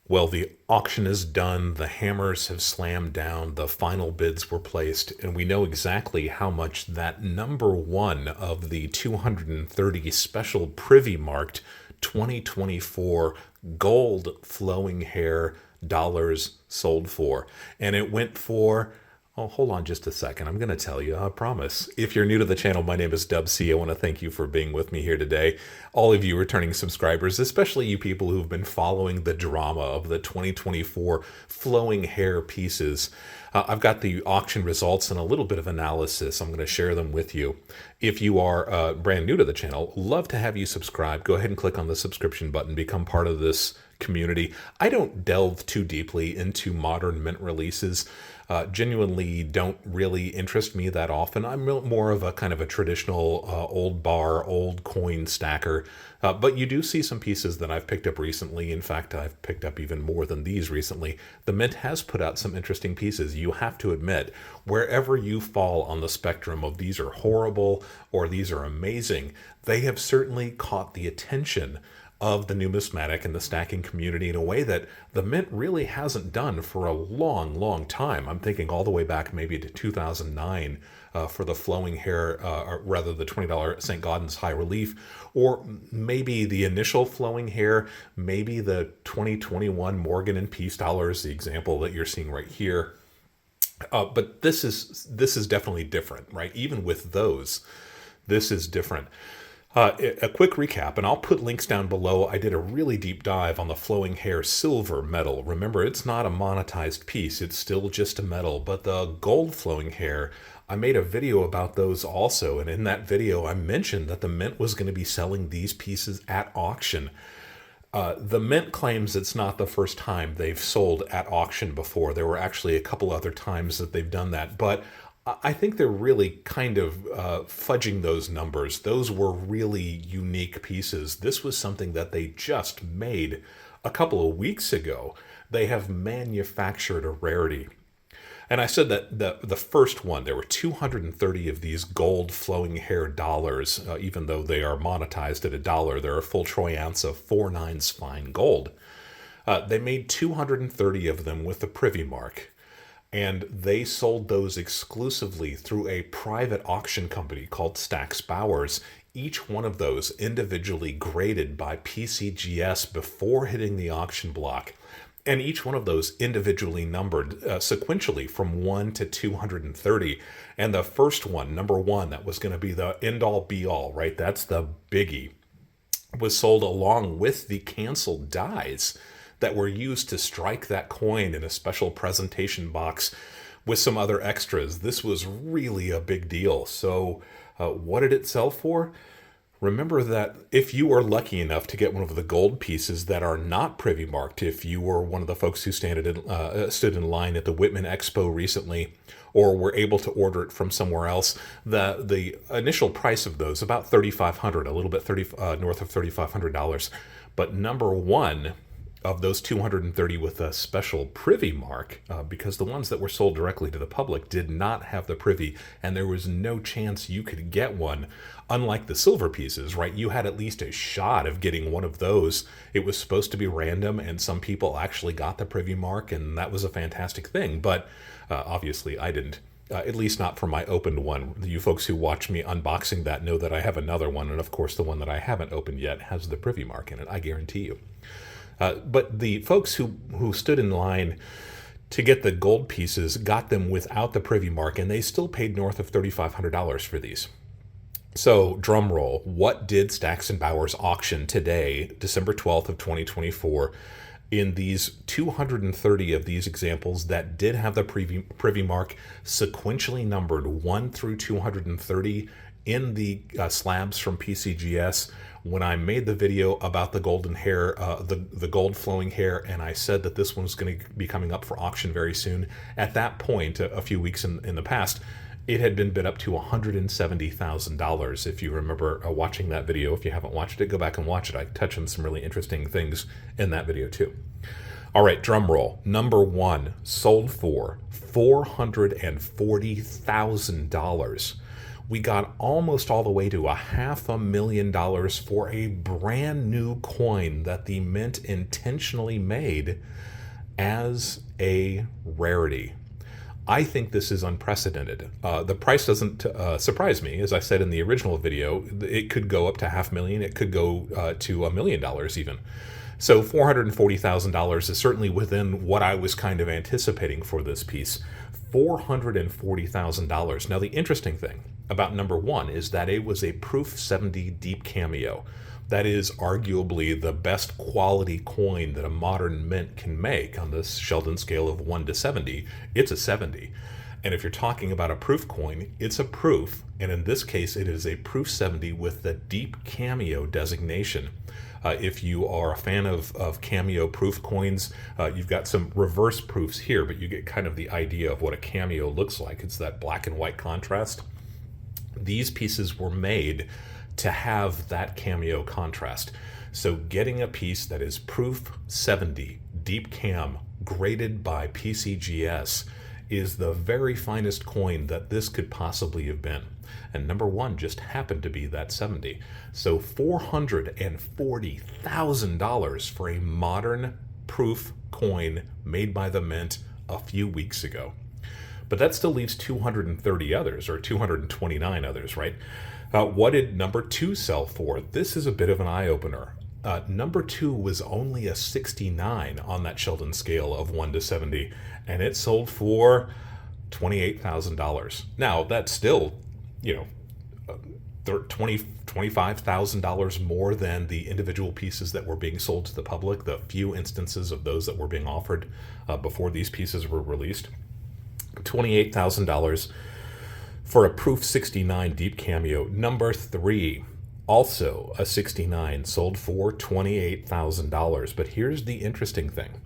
Well, the auction is done, the hammers have slammed down, the final bids were placed, and we know exactly how much that number one of the 230 special privy-marked 2024 gold flowing hair dollars sold for. And it went for, oh, hold on just a second. I'm going to tell you, I promise. If you're new to the channel, my name is Dub C. I want to thank you for being with me here today. All of you returning subscribers, especially you people who've been following the drama of the 2024 flowing hair pieces. I've got the auction results and a little bit of analysis. I'm going to share them with you. If you are brand new to the channel, love to have you subscribe. Go ahead and click on the subscription button, become part of this community. I don't delve too deeply into modern mint releases. Genuinely don't really interest me that often. I'm more of a kind of a traditional old bar, old coin stacker. But you do see some pieces that I've picked up recently. In fact, I've picked up even more than these recently. The Mint has put out some interesting pieces. You have to admit, wherever you fall on the spectrum of these are horrible or these are amazing, they have certainly caught the attention of the numismatic and the stacking community in a way that the Mint really hasn't done for a long, long time. I'm thinking all the way back maybe to 2009 for the flowing hair, or rather the $20 St. Gaudens high relief, or maybe the initial flowing hair, maybe the 2021 Morgan and Peace dollars, the example that you're seeing right here. But this is definitely different, right? Even with those, this is different. A quick recap, and I'll put links down below. I did a really deep dive on the flowing hair silver metal. Remember, it's not a monetized piece. It's still just a metal. But the gold flowing hair, I made a video about those also. And in that video, I mentioned that the Mint was going to be selling these pieces at auction. The Mint claims it's not the first time they've sold at auction before. There were actually a couple other times that they've done that. But I think they're really kind of fudging those numbers. Those were really unique pieces. This was something that they just made a couple of weeks ago. They have manufactured a rarity. And I said that the first one, there were 230 of these gold flowing hair dollars, even though they are monetized at $1. They're a full troy ounce of 4/9 fine gold. They made 230 of them with the privy mark. And they sold those exclusively through a private auction company called Stack's Bowers. Each one of those individually graded by PCGS before hitting the auction block. And each one of those individually numbered sequentially from 1 to 230. And the first one, number one, that was going to be the end-all be-all, right? That's the biggie, was sold along with the canceled dies that were used to strike that coin in a special presentation box with some other extras. This was really a big deal. So what did it sell for? Remember that if you are lucky enough to get one of the gold pieces that are not privy marked, if you were one of the folks who stood in line at the Whitman Expo recently, or were able to order it from somewhere else, the initial price of those, about $3,500, a little bit north of $3,500. But number one of those 230 with a special privy mark, because the ones that were sold directly to the public did not have the privy, and there was no chance you could get one. Unlike the silver pieces, right? You had at least a shot of getting one of those. It was supposed to be random, and some people actually got the privy mark, and that was a fantastic thing. But obviously I didn't. At least not for my opened one. You folks who watch me unboxing that know that I have another one, and of course the one that I haven't opened yet has the privy mark in it, I guarantee you. But the folks who stood in line to get the gold pieces got them without the privy mark, and they still paid north of $3,500 for these. So, drum roll, what did Stacks & Bowers auction today, December 12th of 2024, in these 230 of these examples that did have the privy mark sequentially numbered 1 through 230 in the slabs from PCGS? When I made the video about the golden hair, the gold flowing hair, and I said that this one was going to be coming up for auction very soon, at that point, a few weeks in the past, it had been bid up to $170,000. If you remember watching that video, if you haven't watched it, go back and watch it. I touch on some really interesting things in that video too. All right, drum roll. Number one sold for $440,000. We got almost all the way to $500,000 for a brand new coin that the mint intentionally made as a rarity. I think this is unprecedented. The price doesn't surprise me. As I said in the original video, it could go up to $500,000. It could go to $1 million even. So $440,000 is certainly within what I was kind of anticipating for this piece. $440,000. Now, the interesting thing about number one is that it was a Proof 70 deep cameo. That is arguably the best quality coin that a modern mint can make on this Sheldon scale of 1 to 70. It's a 70. And if you're talking about a proof coin, it's a proof. And in this case, it is a Proof 70 with the deep cameo designation. If you are a fan of cameo proof coins, you've got some reverse proofs here, but you get kind of the idea of what a cameo looks like. It's that black and white contrast. These pieces were made to have that cameo contrast. So getting a piece that is Proof 70 deep cam graded by PCGS is the very finest coin that this could possibly have been. And number one just happened to be that 70. So $440,000 for a modern proof coin made by the mint a few weeks ago. But that still leaves 230 others, or 229 others, right? What did number two sell for? This is a bit of an eye-opener. Number two was only a 69 on that Sheldon scale of 1 to 70, and it sold for $28,000. Now, that's still, $25,000 more than the individual pieces that were being sold to the public, the few instances of those that were being offered before these pieces were released. $28,000 for a Proof 69 deep cameo. Number three, also a 69, sold for $28,000. But here's the interesting thing.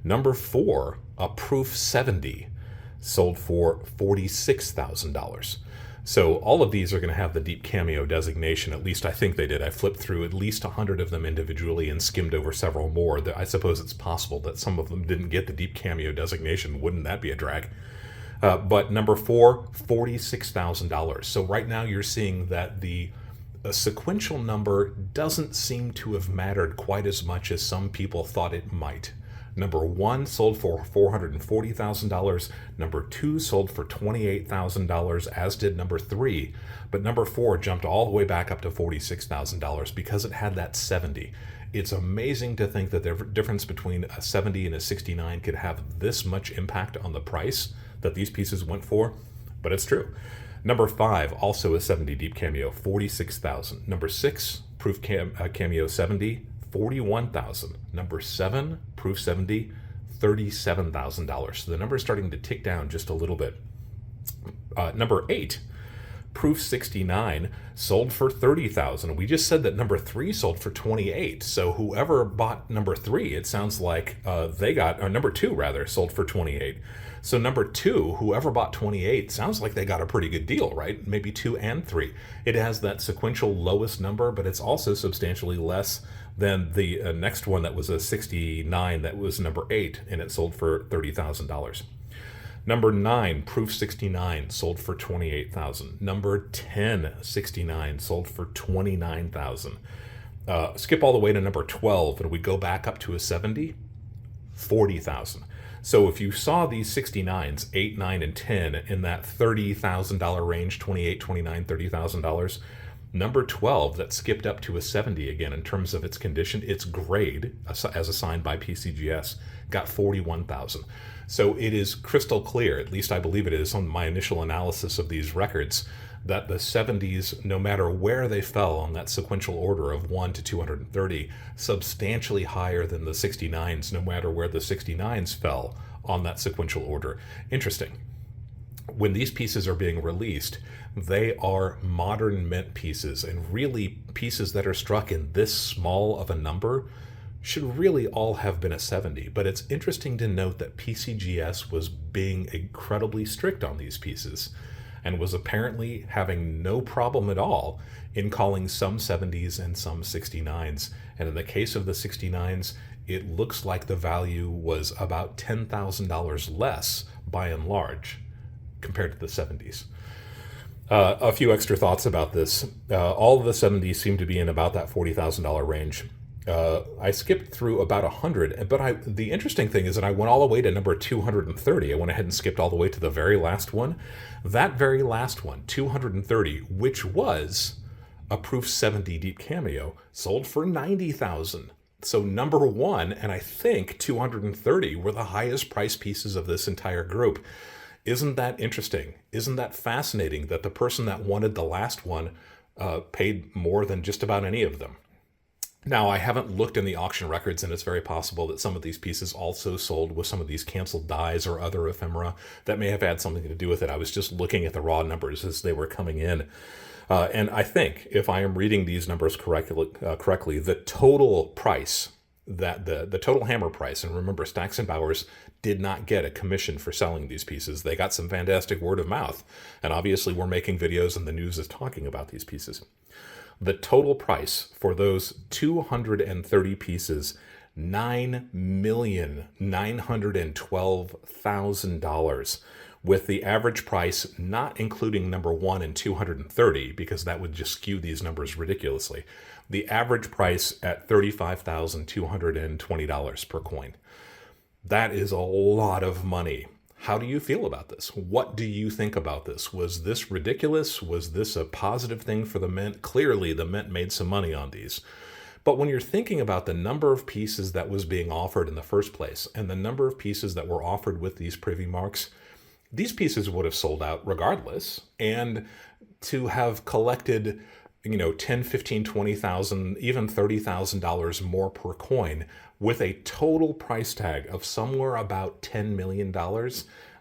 Number four, a Proof 70, sold for $46,000. So all of these are going to have the deep cameo designation. At least I think they did. I flipped through at least 100 of them individually and skimmed over several more. I suppose it's possible that some of them didn't get the deep cameo designation. Wouldn't that be a drag? But number four, $46,000. So right now you're seeing that the sequential number doesn't seem to have mattered quite as much as some people thought it might. Number one sold for $440,000. Number two sold for $28,000, as did number three. But number four jumped all the way back up to $46,000 because it had that 70. It's amazing to think that the difference between a 70 and a 69 could have this much impact on the price that these pieces went for, but it's true. Number five, also a 70 deep cameo, $46,000. Number six, Proof cameo 70, $41,000. Number seven, Proof 70, $37,000. So the number is starting to tick down just a little bit. Number eight, Proof 69, sold for $30,000. We just said that number three sold for $28,000. So whoever bought number three, it sounds like they got, or number two rather, sold for $28,000. So number two, whoever bought $28,000, sounds like they got a pretty good deal, right? Maybe two and three. It has that sequential lowest number, but it's also substantially less than the next one that was a 69 that was number 8, and it sold for $30,000. Number 9, Proof 69, sold for $28,000. Number 10, 69, sold for $29,000. Skip all the way to number 12, and we go back up to a 70, $40,000. So if you saw these 69s, 8, 9, and 10 in that $30,000 range, $28,000, $29,000, $30,000, number 12 that skipped up to a 70 again in terms of its condition, its grade as assigned by PCGS, got $41,000. So it is crystal clear, at least I believe it is on my initial analysis of these records, that the 70s, no matter where they fell on that sequential order of 1 to 230, substantially higher than the 69s, no matter where the 69s fell on that sequential order. Interesting. When these pieces are being released, they are modern mint pieces, and really pieces that are struck in this small of a number should really all have been a 70. But it's interesting to note that PCGS was being incredibly strict on these pieces and was apparently having no problem at all in calling some 70s and some 69s. And in the case of the 69s, it looks like the value was about $10,000 less by and large compared to the 70s. A few extra thoughts about this. All of the 70s seem to be in about that $40,000 range. I skipped through about 100, but the interesting thing is that I went all the way to number 230. I went ahead and skipped all the way to the very last one. That very last one, 230, which was a Proof 70 Deep Cameo, sold for 90,000. So number one, and I think 230 were the highest price pieces of this entire group. Isn't that interesting? Isn't that fascinating that the person that wanted the last one paid more than just about any of them? Now, I haven't looked in the auction records, and it's very possible that some of these pieces also sold with some of these canceled dies or other ephemera that may have had something to do with it. I was just looking at the raw numbers as they were coming in. And I think, if I am reading these numbers correctly, the total price, that the total hammer price, and remember, Stacks and Bowers did not get a commission for selling these pieces. They got some fantastic word of mouth, and obviously we're making videos and the news is talking about these pieces. The total price for those 230 pieces, $9,912,000, with the average price not including number one and 230, because that would just skew these numbers ridiculously. The average price at $35,220 per coin. That is a lot of money. How do you feel about this? What do you think about this? Was this ridiculous? Was this a positive thing for the mint? Clearly, the mint made some money on these. But when you're thinking about the number of pieces that was being offered in the first place and the number of pieces that were offered with these privy marks, these pieces would have sold out regardless. And to have collected, 10, 15, 20,000, even $30,000 more per coin with a total price tag of somewhere about $10 million,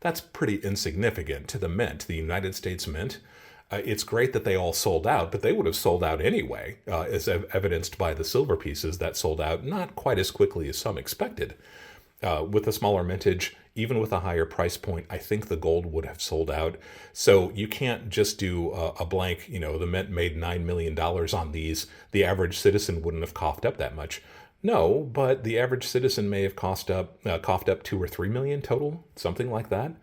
that's pretty insignificant to the mint, the United States Mint. It's great that they all sold out, but they would have sold out anyway, as evidenced by the silver pieces that sold out not quite as quickly as some expected. With a smaller mintage, even with a higher price point, I think the gold would have sold out. So you can't just do a blank, the mint made $9 million on these. The average citizen wouldn't have coughed up that much. No, but the average citizen may have coughed up 2 or 3 million total, something like that.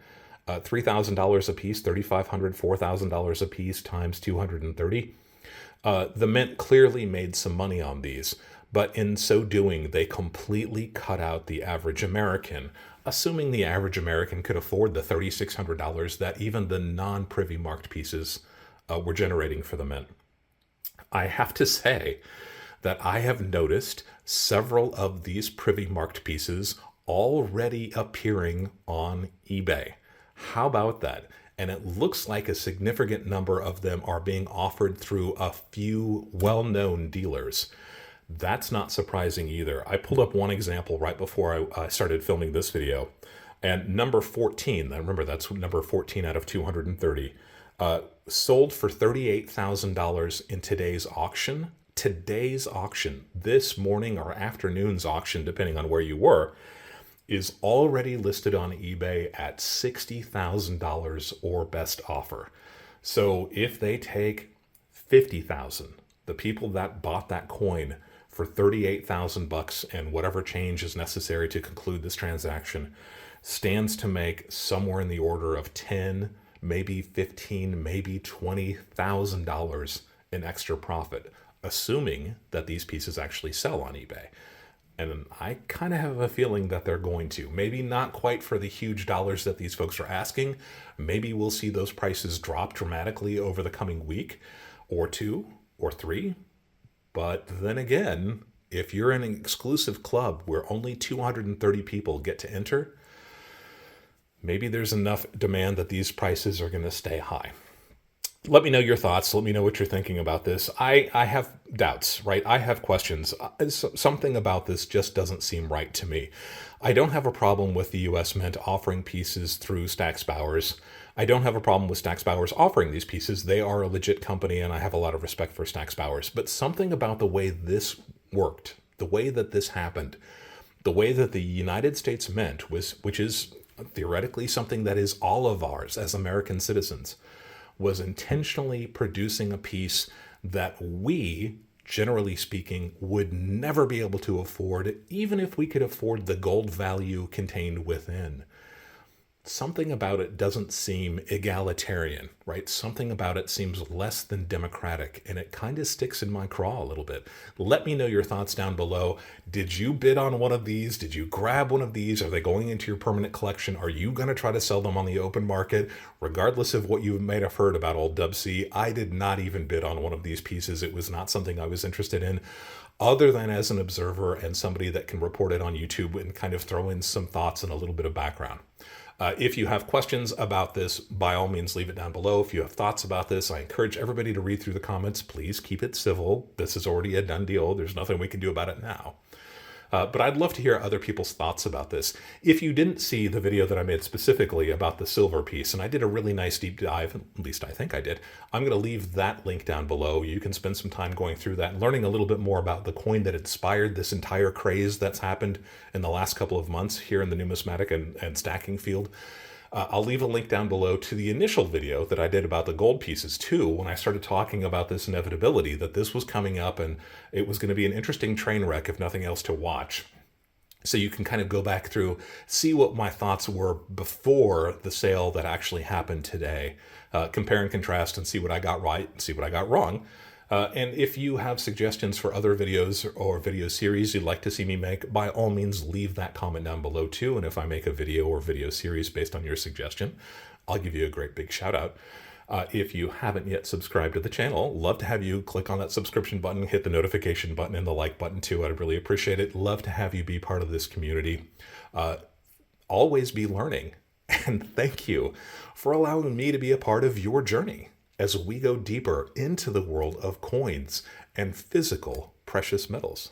$3,000 a piece, $3,500, $4,000 a piece times 230. The mint clearly made some money on these, but in so doing, they completely cut out the average American, assuming the average American could afford the $3,600 that even the non-privy marked pieces were generating for the mint. I have to say that I have noticed several of these privy marked pieces already appearing on eBay. How about that? And it looks like a significant number of them are being offered through a few well-known dealers. That's not surprising either. I pulled up one example right before I started filming this video. And number 14, remember that's number 14 out of 230, sold for $38,000 in today's auction. Today's auction, this morning or afternoon's auction, depending on where you were, is already listed on eBay at $60,000 or best offer. So if they take 50,000, the people that bought that coin for 38,000 bucks and whatever change is necessary to conclude this transaction, stands to make somewhere in the order of 10, maybe 15, maybe $20,000 in extra profit, assuming that these pieces actually sell on eBay. And I kind of have a feeling that they're going to. Maybe not quite for the huge dollars that these folks are asking. Maybe we'll see those prices drop dramatically over the coming week or two or three. But then again, if you're in an exclusive club where only 230 people get to enter, maybe there's enough demand that these prices are going to stay high. Let me know your thoughts. Let me know what you're thinking about this. I have doubts, right? I have questions. Something about this just doesn't seem right to me. I don't have a problem with the U.S. Mint offering pieces through Stacks Bowers. I don't have a problem with Stacks Bowers offering these pieces. They are a legit company, and I have a lot of respect for Stacks Bowers. But something about the way this worked, the way that this happened, the way that the United States Mint, which is theoretically something that is all of ours as American citizens, was intentionally producing a piece that we, generally speaking, would never be able to afford, even if we could afford the gold value contained within. something about it doesn't seem egalitarian, right? Something about it seems less than democratic, and it kind of sticks in my craw a little bit. Let me know your thoughts down below. Did you bid on one of these? Did you grab one of these? Are they going into your permanent collection? Are you going to try to sell them on the open market? Regardless of what you may have heard about Old Dub C, I did not even bid on one of these pieces. It was not something I was interested in, other than as an observer and somebody that can report it on YouTube and kind of throw in some thoughts and a little bit of background. If you have questions about this, by all means, leave it down below. If you have thoughts about this, I encourage everybody to read through the comments. Please keep it civil. This is already a done deal. There's nothing we can do about it now. But I'd love to hear other people's thoughts about this. If you didn't see the video that I made specifically about the silver piece, and I did a really nice deep dive, at least I think I did, I'm going to leave that link down below. You can spend some time going through that and learning a little bit more about the coin that inspired this entire craze that's happened in the last couple of months here in the numismatic and stacking field. I'll leave a link down below to the initial video that I did about the gold pieces too, when I started talking about this inevitability, that this was coming up and it was going to be an interesting train wreck, if nothing else, to watch. So you can kind of go back through, see what my thoughts were before the sale that actually happened today, compare and contrast and see what I got right and see what I got wrong. And if you have suggestions for other videos or video series you'd like to see me make, by all means, leave that comment down below too. And if I make a video or video series based on your suggestion, I'll give you a great big shout out. If you haven't yet subscribed to the channel, love to have you click on that subscription button, hit the notification button and the like button too. I'd really appreciate it. Love to have you be part of this community. Always be learning. And thank you for allowing me to be a part of your journey as we go deeper into the world of coins and physical precious metals.